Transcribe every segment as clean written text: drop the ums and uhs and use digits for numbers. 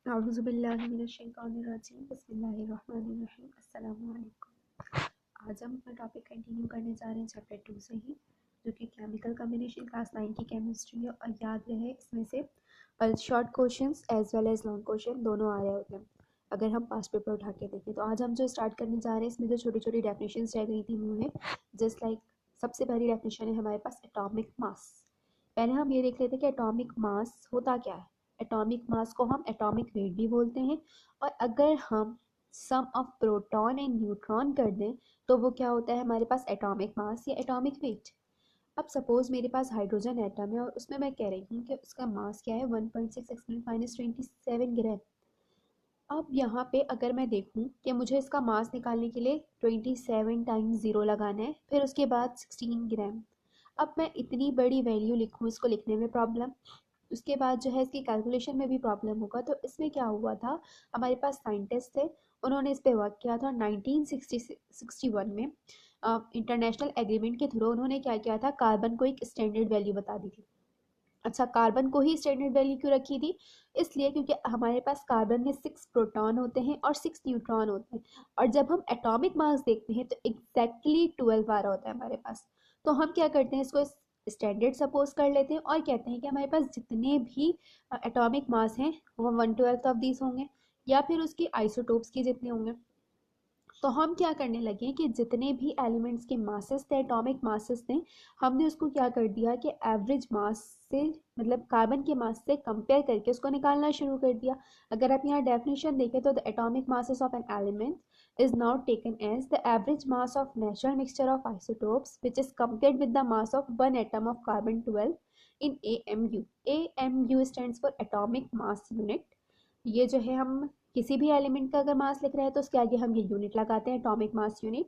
औज़ुबिल्लाहिमिनश्शैतानिर्रजीम बिस्मिल्लाहिर्रहमानिर्रहीम अस्सलामु अलैकुम। आज हम अपना टॉपिक कंटिन्यू करने जा रहे हैं चैप्टर 2 से ही, जो कि केमिकल कम्बिनेशन क्लास 9 की केमिस्ट्री है। और याद रहे इसमें से short questions as well as long question दोनों आ रहे होते हैं अगर हम पास्ट पेपर उठा के देखें। तो आज हम जो स्टार्ट करने जा रहे हैं इसमें जो छोटी छोटी डेफिनेशंस रह गई थी वो है जस्ट लाइक सबसे पहली डेफिनेशन है हमारे पास एटॉमिक मास। पहले हम ये देख लेते हैं कि एटॉमिक मास होता क्या है। एटॉमिक मास को हम एटॉमिक वेट भी बोलते हैं, और अगर हम सम ऑफ प्रोटॉन एंड न्यूट्रॉन कर दें तो वो क्या होता है हमारे पास एटॉमिक मास या एटॉमिक वेट। अब सपोज मेरे पास हाइड्रोजन एटम है और उसमें मैं कह रही हूँ कि उसका मास क्या है 1.6 × 10⁻27 ग्राम। अब यहाँ पे अगर मैं देखूँ कि मुझे इसका मास निकालने के लिए 27 टाइम्स 0 लगाना है, फिर उसके बाद 16 ग्राम। अब मैं इतनी बड़ी वैल्यू लिखूँ, इसको लिखने में प्रॉब्लम, उसके बाद जो है इसकी कैलकुलेशन में भी प्रॉब्लम होगा। तो इसमें क्या हुआ था, हमारे पास साइंटिस्ट थे, उन्होंने इस पर वर्क किया था। 1961 में इंटरनेशनल एग्रीमेंट के थ्रू उन्होंने क्या किया था, कार्बन को एक स्टैंडर्ड वैल्यू बता दी थी। अच्छा, कार्बन को ही स्टैंडर्ड वैल्यू क्यों रखी थी? इसलिए क्योंकि हमारे पास कार्बन में 6 प्रोटॉन होते हैं और 6 न्यूट्रॉन होते हैं, और जब हम एटॉमिक मास देखते हैं तो एग्जैक्टली 12 आ रहा होता है हमारे पास। तो हम क्या करते हैं, इसको स्टैंडर्ड सपोज कर लेते हैं और कहते हैं कि हमारे पास जितने भी एटॉमिक मास हैं वो 1/12 ऑफ दीज होंगे, या फिर उसकी आइसोटोप्स के जितने होंगे। तो हम क्या करने लगे कि जितने भी एलिमेंट्स के मासेस थे, एटॉमिक मासेस थे, हमने उसको क्या कर दिया कि एवरेज मास से, मतलब कार्बन के मास से कंपेयर करके उसको निकालना शुरू कर दिया। अगर आप यहाँ डेफिनेशन देखें तो the atomic masses of an element is now taken as the average mass of natural mixture of isotopes which is compared with the mass of one atom of carbon 12 in AMU। AMU stands for atomic mass unit. ये जो है, हम किसी भी element का अगर मास लिख रहे हैं तो उसके आगे हम ये यूनिट लगाते हैं, एटॉमिक मास यूनिट।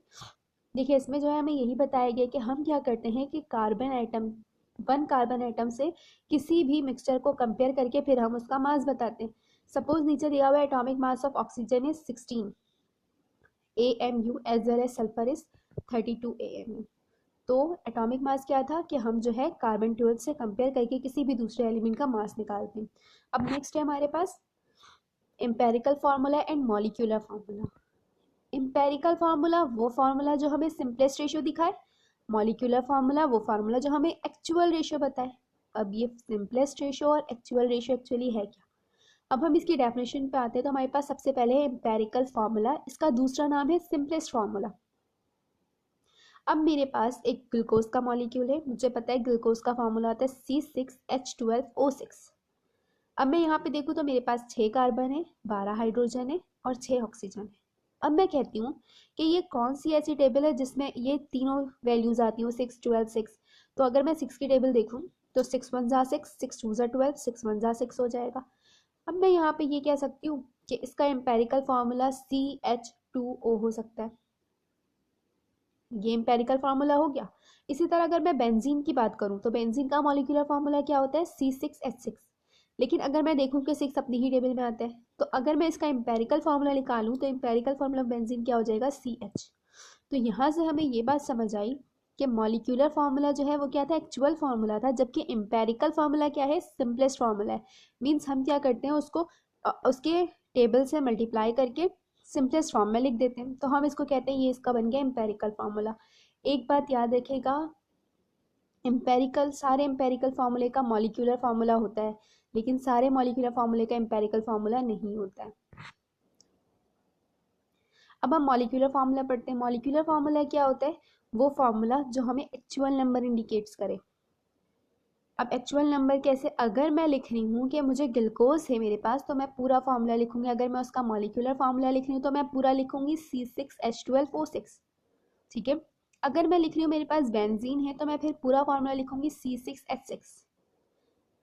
देखिए इसमें जो है हमें यही बताया गया कि हम क्या करते हैं कि कार्बन एटम से किसी भी मिक्सचर को कंपेयर करके फिर हम उसका मास बताते हैं। सपोज नीचे दिया हुआ atomic mass of oxygen is 16 AMU as well as sulphur is 32 AMU। तो एटॉमिक मास क्या था कि हम जो है कार्बन 12 से कंपेयर करके किसी भी दूसरे एलिमेंट का मास निकालते हैं। अब नेक्स्ट है हमारे पास empirical formula and molecular formula. Empirical formula वो फार्मूला जो हमें सिंपलेस्ट रेशियो दिखाए, मॉलिक्यूलर फार्मूला वो फार्मूला जो हमें एक्चुअल रेशियो बताए। अब ये सिंपलेस्ट रेशियो और एक्चुअल रेशियो एक्चुअली है क्या? अब हम इसकी डेफिनेशन पे आते हैं। तो हमारे पास सबसे पहले है एम्पेरिकल फार्मूला, इसका दूसरा नाम है सिंपलेस्ट फार्मूला। अब मेरे पास एक ग्लूकोज का मॉलिक्यूल है, मुझे पता है ग्लूकोज का फार्मूला आता है C6H12O6। अब मैं यहाँ पे देखूँ तो मेरे पास 6 कार्बन है, 12 हाइड्रोजन है और 6 ऑक्सीजन है। अब मैं कहती हूँ कि ये कौन सी ऐसी टेबल है जिसमें ये तीनों वैल्यूज आती हैं, 6 12 6। तो अगर मैं 6 की टेबल देखूँ तो 6 1 जा 6, 6 2 जा 12, 6 1 जा 6 हो जाएगा। अब मैं यहाँ पे ये कह सकती हूँ कि इसका एम्पेरिकल फार्मूला CH2O हो सकता है। ये एम्पेरिकल फार्मूला हो गया। इसी तरह अगर मैं बेंजीन की बात करूं तो बेंजीन का मॉलिक्यूलर फार्मूला क्या होता है, C6H6। लेकिन अगर मैं देखूं कि 6 अपनी ही टेबल में आता है, तो अगर मैं इसका एम्पेरिकल फार्मूला निकालूं तो एम्पेरिकल फार्मूला बेंजीन क्या हो जाएगा, CH। तो यहाँ से हमें ये बात समझ आई कि मॉलिक्यूलर फार्मूला जो है वो क्या था, एक्चुअल फार्मूला था, जबकि एम्पेरिकल फार्मूला क्या है, सिंपलेस्ट फार्मूला है। मीन्स हम क्या करते हैं, उसको उसके टेबल से मल्टीप्लाई करके सिंपलेस्ट फॉर्म में लिख देते हैं। तो हम इसको कहते हैं, ये इसका बन गया एम्पेरिकल फार्मूला। एक बात याद रखेगा, सारे एम्पेरिकल फार्मूले का मॉलिक्यूलर फार्मूला होता है, लेकिन सारे मॉलिक्यूलर फार्मूले का एम्पेरिकल फार्मूला नहीं होता है। अब हम मॉलिक्यूलर फार्मूला पढ़ते हैं। मॉलिक्यूलर फार्मूला क्या होता है, वो फार्मूला जो हमें एक्चुअल नंबर इंडिकेट्स करे। अब एक्चुअल नंबर कैसे, अगर मैं लिख रही हूँ कि मुझे ग्लूकोज है मेरे पास, तो मैं पूरा फार्मूला लिखूंगी। अगर मैं उसका मॉलिक्यूलर फार्मूला लिख रही हूँ तो मैं पूरा लिखूंगी C6H12O6। ठीक है। अगर मैं लिख रही हूँ मेरे पास बेंजीन है तो मैं फिर पूरा फार्मूला लिखूंगी C6H6।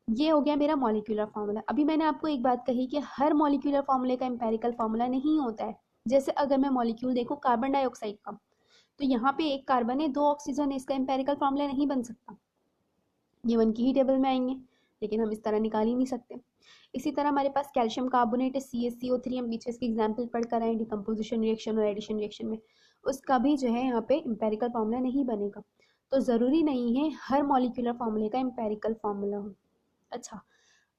ये हो गया मेरा मॉलिक्यूलर फार्मूला। अभी मैंने आपको एक बात कही कि हर मॉलिक्यूलर फार्मूले का एम्पेरिकल फार्मूला नहीं होता है। जैसे अगर मैं मॉलिक्यूल देखूँ कार्बन डाइऑक्साइड का, तो यहाँ पे एक कार्बन है, 2 ऑक्सीजन है, इसका एम्पेरिकल फार्मूला नहीं बन सकता। ये 1 की ही टेबल में आएंगे, लेकिन हम इस तरह निकाल ही नहीं सकते। इसी तरह हमारे पास कैल्शियम कार्बोनेट है, CaCO3, हम पीछे इसके एग्जाम्पल पढ़ कर आए डिकम्पोजिशन रिएक्शन और एडिशन रिएक्शन में, उसका भी जो है यहाँ पे एम्पेरिकल फार्मूला नहीं बनेगा। तो ज़रूरी नहीं है हर मॉलिक्यूलर फार्मूले का एम्पेरिकल फार्मूला हो। अच्छा,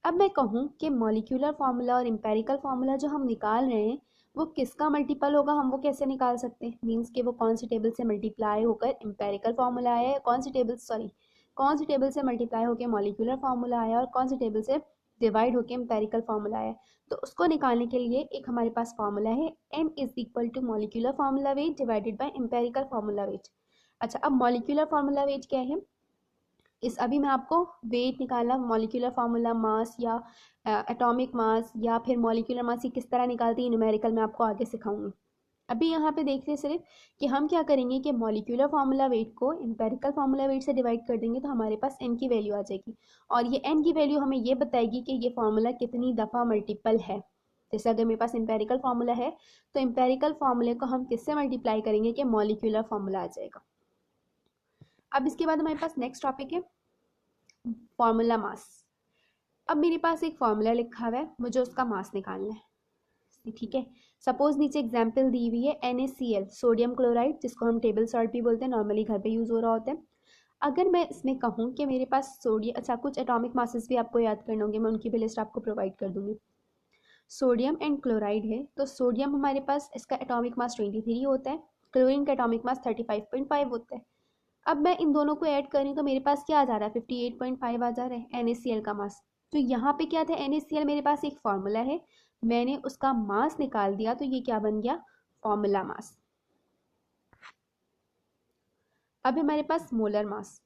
अब मैं कहूँ कि मॉलिक्यूलर फार्मूला और एम्पेरिकल फार्मूला जो हम निकाल रहे हैं वो किसका मल्टीपल होगा, हम वो कैसे निकाल सकते हैं? मीन्स कि वो कौन सी टेबल से मल्टीप्लाई होकर एम्पेरिकल फार्मूला आया है, कौन सी टेबल से मल्टीप्लाई होकर मॉलिक्यूलर फार्मूला आया और कौन सी टेबल से डिवाइड होकर एम्पेरिकल फार्मूला आया। तो उसको निकालने के लिए एक हमारे पास फार्मूला है, m is equal to molecular formula weight divided by empirical formula weight. अच्छा, अब मॉलिक्यूलर फार्मूला वेट क्या है? इस अभी मैं आपको वेट निकालना, मॉलिक्यूलर फार्मूला, मास या एटॉमिक मास या फिर मॉलिक्यूलर मास ये किस तरह निकालती है न्यूमेरिकल में आपको आगे सिखाऊंगी। अभी यहाँ पे देख लें सिर्फ कि हम क्या करेंगे कि मॉलिक्यूलर फार्मूला वेट को एम्पेरिकल फार्मूला वेट से डिवाइड कर देंगे तो हमारे पास n की वैल्यू आ जाएगी और ये n की वैल्यू हमें ये बताएगी कि ये फार्मूला कितनी दफ़ा मल्टीपल है। जैसे अगर मेरे पास एम्पेरिकल फार्मूला है तो एम्पेरिकल फार्मूले को हम किससे मल्टीप्लाई करेंगे कि मॉलिक्यूलर फार्मूला आ जाएगा। अब इसके बाद हमारे पास नेक्स्ट टॉपिक है फार्मूला मास। अब मेरे पास एक फार्मूला लिखा हुआ है, मुझे उसका मास निकालना है, ठीक है। सपोज नीचे एग्जांपल दी हुई है NaCl सोडियम क्लोराइड, जिसको हम टेबल सॉल्ट भी बोलते हैं, नॉर्मली घर पे यूज़ हो रहा होता है। अगर मैं इसमें कहूँ कि मेरे पास सोडियम, अच्छा कुछ एटॉमिक मासेस भी आपको याद करने होंगे, मैं उनकी भी लिस्ट आपको प्रोवाइड कर दूंगी। सोडियम एंड क्लोराइड है, तो सोडियम हमारे पास इसका एटॉमिक मास 23 होता है, क्लोरीन का एटॉमिक मास 35.5 होता है। अब मैं इन दोनों को ऐड करूँ तो मेरे पास क्या आ जा रहा है, 58.5 आ जा रहा है NaCl का मास। तो यहाँ पे क्या था, NaCl मेरे पास एक फॉर्मूला है, मैंने उसका मास निकाल दिया तो ये क्या बन गया, फॉर्मूला मास। अब हमारे पास मोलर मास।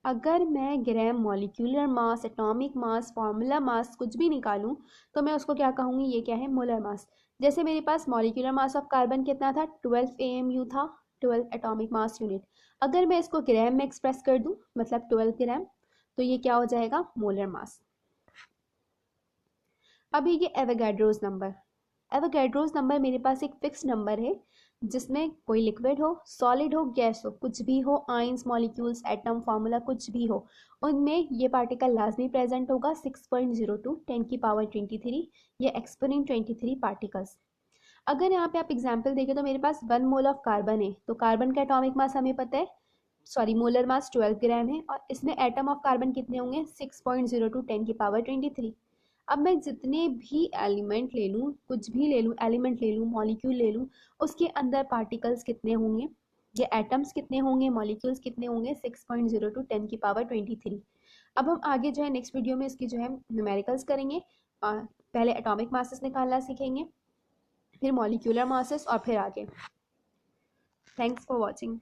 अगर मैं gram, molecular mass, atomic mass, formula mass कुछ भी निकालूं तो मैं उसको क्या कहूँगी, ये क्या है, मोलर मास। जैसे मेरे पास मॉलिक्यूलर मास ऑफ कार्बन कितना था, 12 AMU था, 12 एटॉमिक मास यूनिट। अगर मैं इसको ग्राम में एक्सप्रेस कर दूं, मतलब 12 ग्राम, तो ये क्या हो जाएगा, मोलर मास। अभी ये एवोगाड्रोस नंबर, एवोगाड्रोस नंबर मेरे पास एक फिक्स नंबर है जिसमें कोई लिक्विड हो, सॉलिड हो, गैस हो, कुछ भी हो, आइंस, मॉलिक्यूल्स, एटम, फार्मूला कुछ भी हो, उनमें ये पार्टिकल लाजमी प्रेजेंट होगा 6.02 10 की पावर 23 या एक्सपोनेंट 23 पार्टिकल्स। अगर यहाँ पे आप एग्जाम्पल देखें तो मेरे पास 1 मोल ऑफ कार्बन है, तो कार्बन का एटॉमिक मास हमें पता है, सॉरी मोलर मास 12 ग्राम है और इसमें एटम ऑफ कार्बन कितने होंगे, 6.02 10 की पावर 23। अब मैं जितने भी एलिमेंट ले लूँ, कुछ भी ले लूँ, एलिमेंट ले लूँ, मॉलिक्यूल ले लूँ, उसके अंदर पार्टिकल्स कितने होंगे, ये एटम्स कितने होंगे, मॉलिक्यूल्स कितने होंगे, 6.02 10 की पावर 23। अब हम आगे जो है नेक्स्ट वीडियो में इसकी जो है न्यूमेरिकल्स करेंगे, पहले एटॉमिक मासेस निकालना सीखेंगे, फिर मॉलिक्यूलर मासेस और फिर आगे। Thanks for watching.